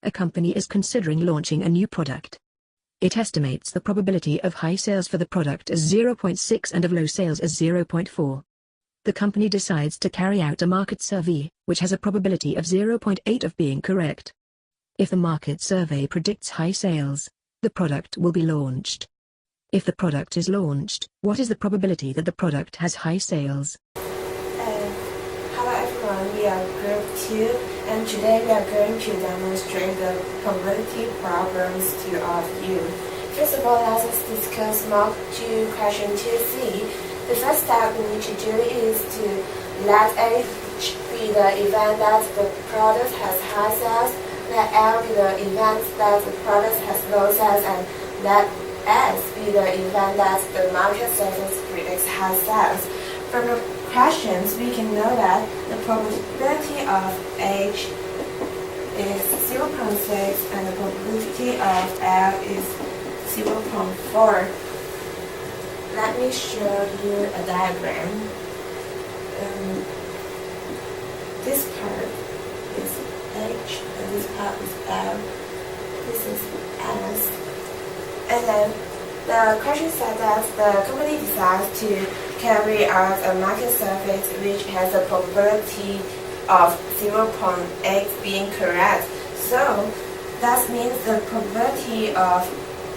A company is considering launching a new product. It estimates the probability of high sales for the product as 0.6 and of low sales as 0.4. The company decides to carry out a market survey, which has a probability of 0.8 of being correct. If the market survey predicts high sales, the product will be launched. If the product is launched, what is the probability that the product has high sales? Hello everyone, we are Group 2, and today we are going to demonstrate the probability problems to all of you. First of all, let us discuss Mark 2 question 2c. The first step we need to do is to let H be the event that the product has high sales, let L be the event that the product has low sales, and let S be the event that the market survey predicts high sales. From the questions, we can know that the probability of H is 0.6 and the probability of L is 0.4. Let me show you a diagram. This part is H and this part is L. This is S. And then the question said that the company decides to carry out a market survey which has a probability of 0.8 being correct. So that means the probability of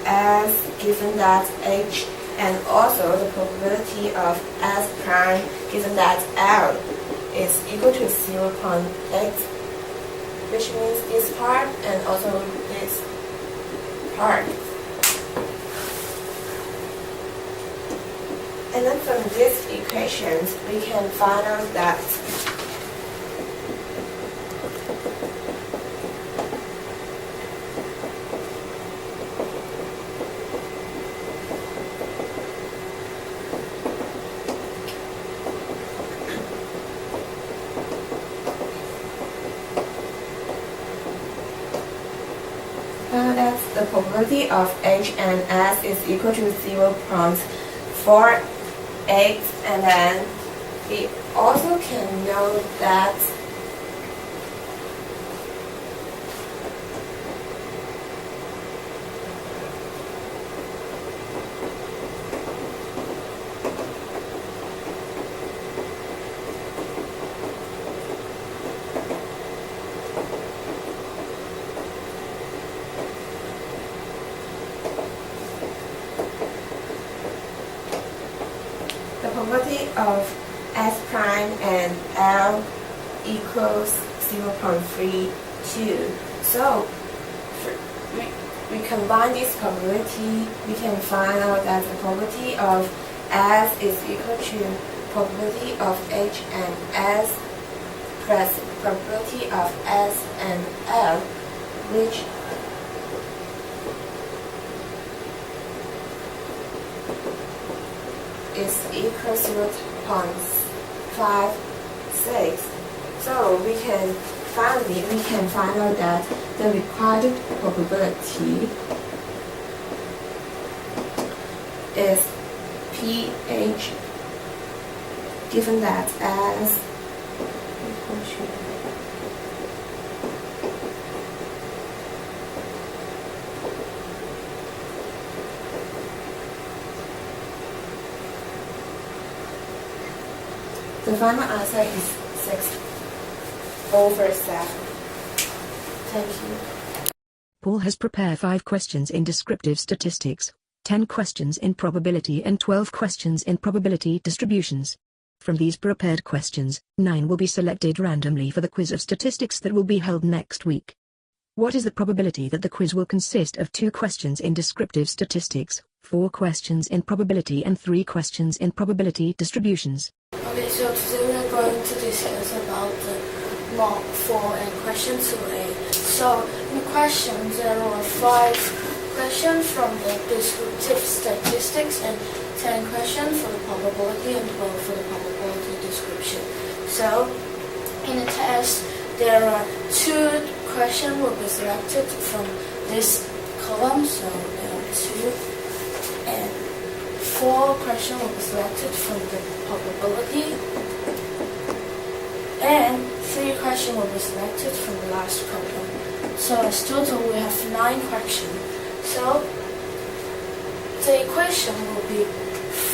S given that H and also the probability of S prime given that L is equal to 0.8, which means this part and also this part. And then from these equations, we can find out that the probability of H and S is equal to 0.48, and then we also can know that the probability of S prime and L equals 0.32. So we combine this probability, we can find out that the probability of S is equal to probability of H and S plus probability of S and L, which is equal to 0.56. So we can find out that the required probability is pH given that as equal to the final answer is 6/7. Thank you. Paul has prepared 5 questions in descriptive statistics, 10 questions in probability and 12 questions in probability distributions. From these prepared questions, 9 will be selected randomly for the quiz of statistics that will be held next week. What is the probability that the quiz will consist of 2 questions in descriptive statistics, 4 questions in probability and 3 questions in probability distributions? Okay, so today we are going to discuss about the Mark 4 and question 2a. So in the questions there are 5 questions from the descriptive statistics and 10 questions for the probability and 12 for the probability description. So in the test there are 2 questions will be selected from this column, so there are 2, and 4 questions will be selected from the probability, and 3 questions will be selected from the last column. So as total we have 9 questions. So the equation will be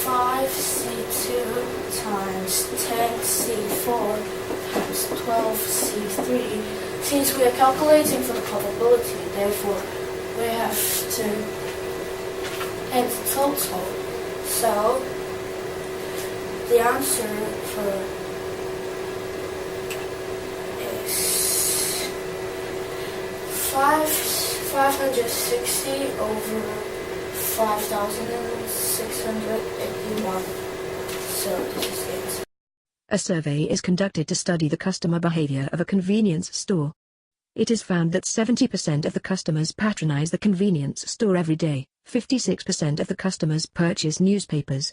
5c2 times 10c4 times 12c3. Since we are calculating for the probability, therefore we have to add the total. So the answer for is 560 over 5,681. So this is it. A survey is conducted to study the customer behavior of a convenience store. It is found that 70% of the customers patronize the convenience store every day, 56% of the customers purchase newspapers.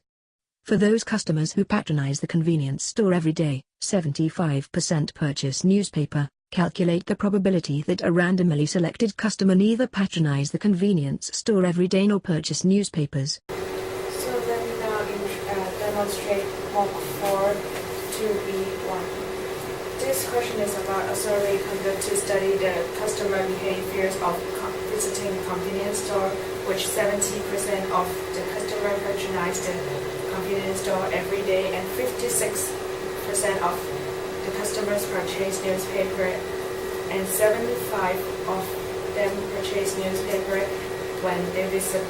For those customers who patronize the convenience store every day, 75% purchase newspaper. Calculate the probability that a randomly selected customer neither patronize the convenience store every day nor purchase newspapers. So let me now demonstrate mock 4 2b1. This question is about a survey conducted to study the customer behaviors of visiting a convenience store, which 70% of the customer patronize the convenience store every day and 56% of the customers purchase newspaper and 75 of them purchase newspaper when they visit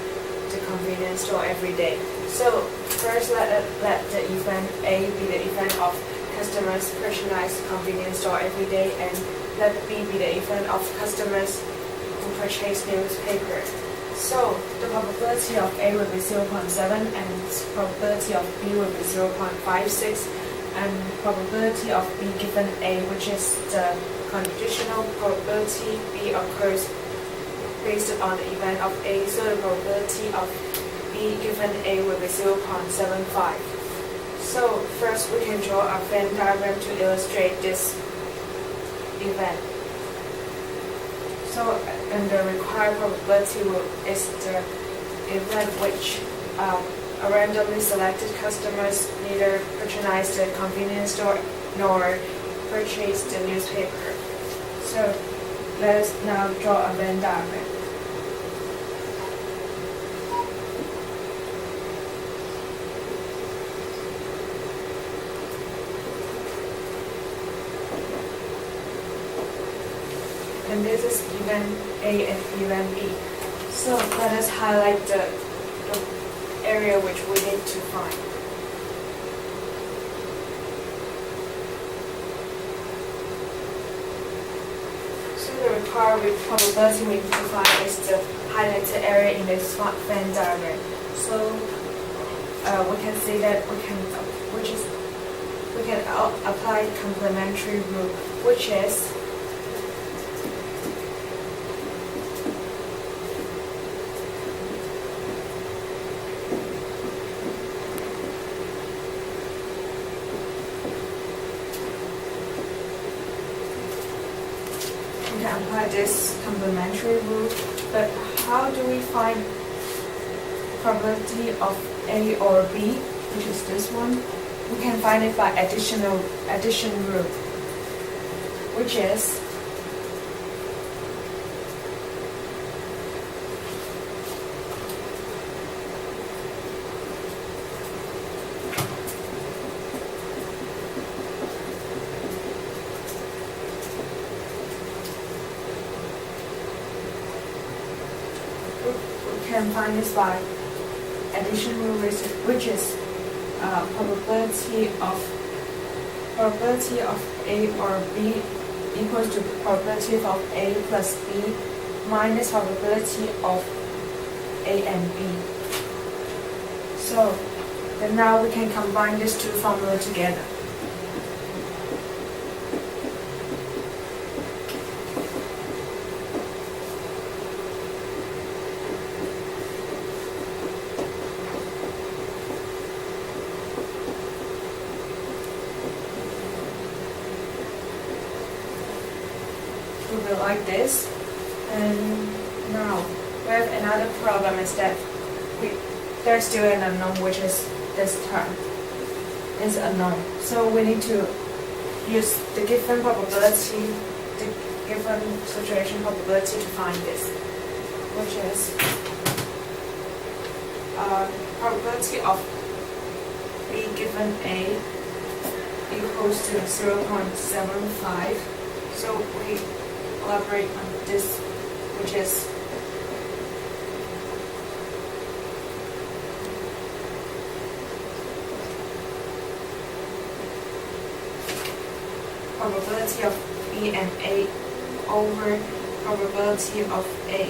the convenience store every day. So first let the event A be the event of customers patronize the convenience store every day, and let B be the event of customers who purchase newspaper. So the probability of A will be 0.7 and probability of B will be 0.56. And probability of B given A, which is the conditional probability B occurs based on the event of A, so the probability of B given A will be 0.75. So first we can draw a Venn diagram to illustrate this event. So and the required probability is the event which a randomly selected customers neither patronize the convenience store nor purchase the newspaper. So let us now draw a Venn diagram. And this is event A and event B. So let us highlight the area which we need to find. So the required probability we need to find is the highlighted area in this Venn diagram. So we can say that we can apply complementary rule, which is apply this complementary rule, but how do we find probability of A or B, which is this one? We can find it by addition rule, which is can find this by addition rule, which is probability of A or B equals to probability of A plus B minus probability of A and B. So then now we can combine these two formulas together. Will be like this. And now we have another problem, is that there's still an unknown, which is this term is unknown. So we need to use the given probability, given situation probability to find this, which is probability of B given A equals to 0.75. So we elaborate on this, which is probability of B and A over probability of A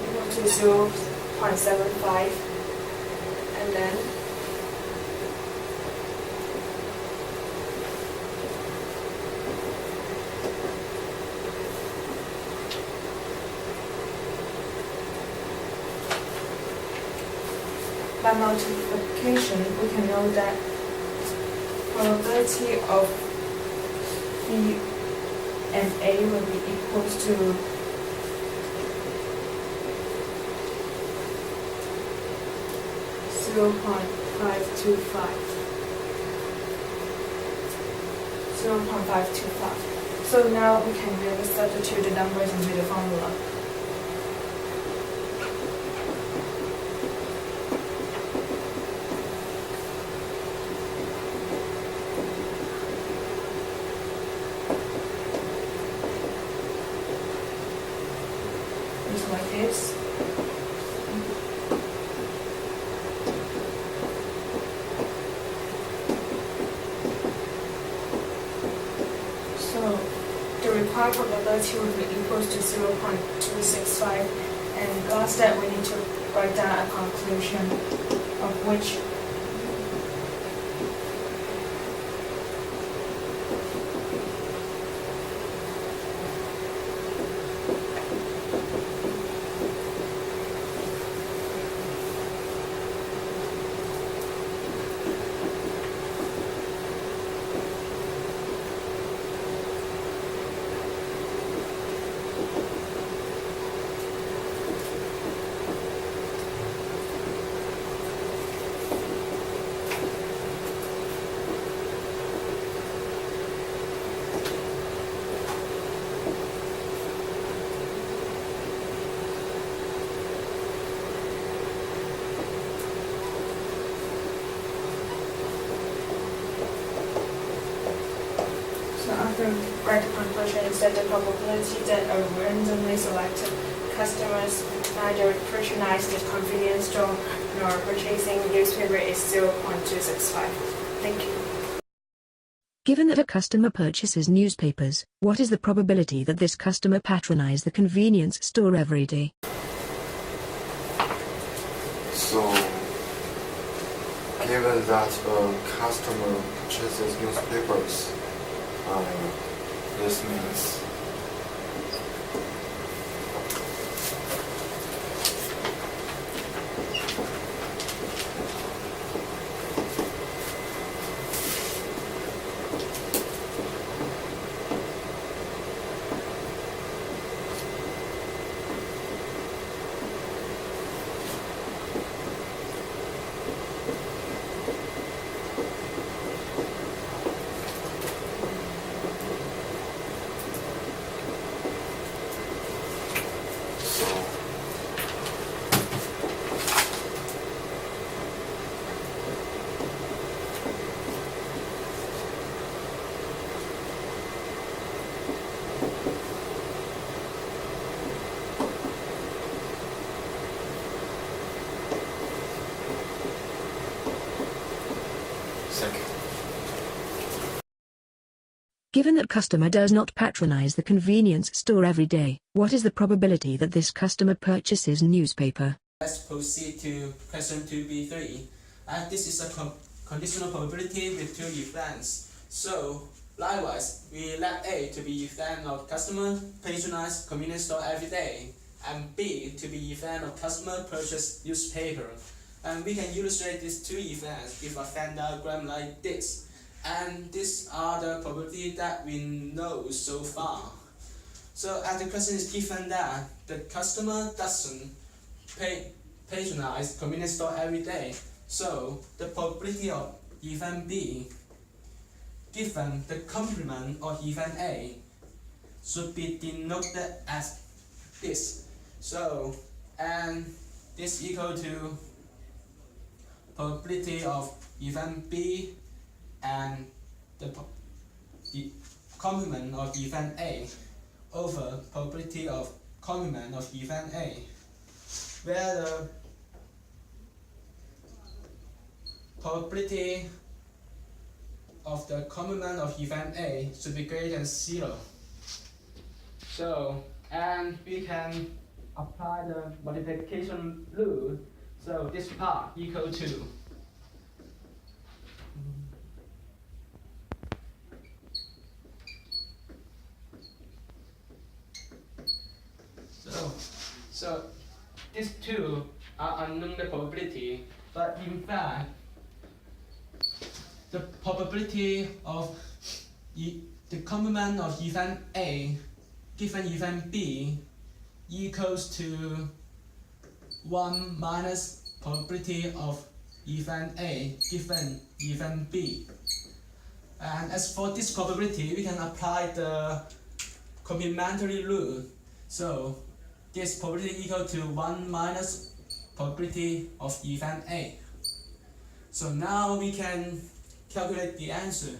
equal to 0.75, and then by multiplication we can know that probability of B and A will be equals to 0.525. So now we can really substitute the numbers into the formula. Just like this. So the required probability will be equals to 0.265, and last step we need to write down a conclusion of which after write the conclusion is that the probability that a randomly selected customers neither patronize the convenience store nor purchasing newspaper is 0.265. Thank you. Given that a customer purchases newspapers, what is the probability that this customer patronize the convenience store every day? So, given that a customer purchases newspapers, this means Given that customer does not patronize the convenience store every day, what is the probability that this customer purchases newspaper? Let's proceed to question 2b3. This is a conditional probability with two events. So, likewise, we let A to be event of customer patronize convenience store every day, and B to be event of customer purchase newspaper. And we can illustrate these two events with a Venn diagram like this. And these are the probability that we know so far. So as the question is given that the customer doesn't patronize convenience store every day, so the probability of event B given the complement of event A should be denoted as this. So, and this equal to probability of event B and the complement of event A over probability of complement of event A, where the probability of the complement of event A should be greater than 0. So, and we can apply the multiplication rule. So this part equal to so these two are unknown the probability, but in fact the probability of the complement of event A given event B equals to 1 minus probability of event A given event B. And as for this probability, we can apply the complementary rule. So this probability equal to 1 minus probability of event A. So now we can calculate the answer.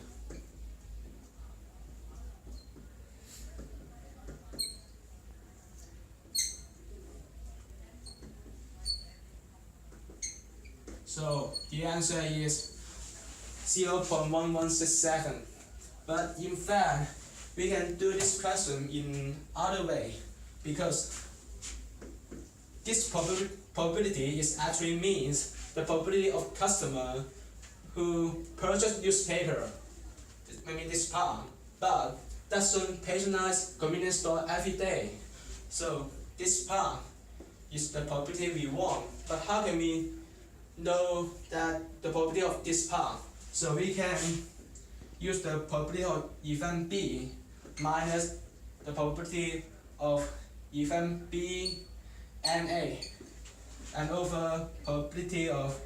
So the answer is 0.1167. But in fact, we can do this question in other way, because this probability is actually means the probability of customer who purchase newspaper, maybe this part, but doesn't patronize convenience store every day. So this part is the probability we want. But how can we know that the probability of this part? So we can use the probability of event B minus the probability of event B and A, and over probability of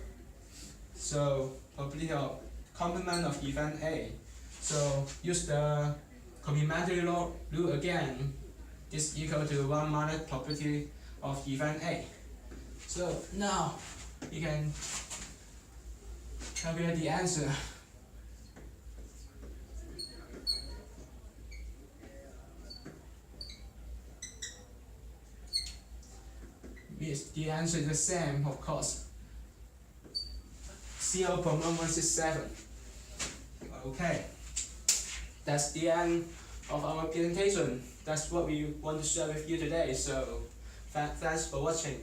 complement of event A. So use the complementary rule again. This equal to 1 minus probability of event A. So now you can calculate the answer. Yes, the answer is the same, of course. 0.1167. Okay, that's the end of our presentation. That's what we want to share with you today. So thanks for watching.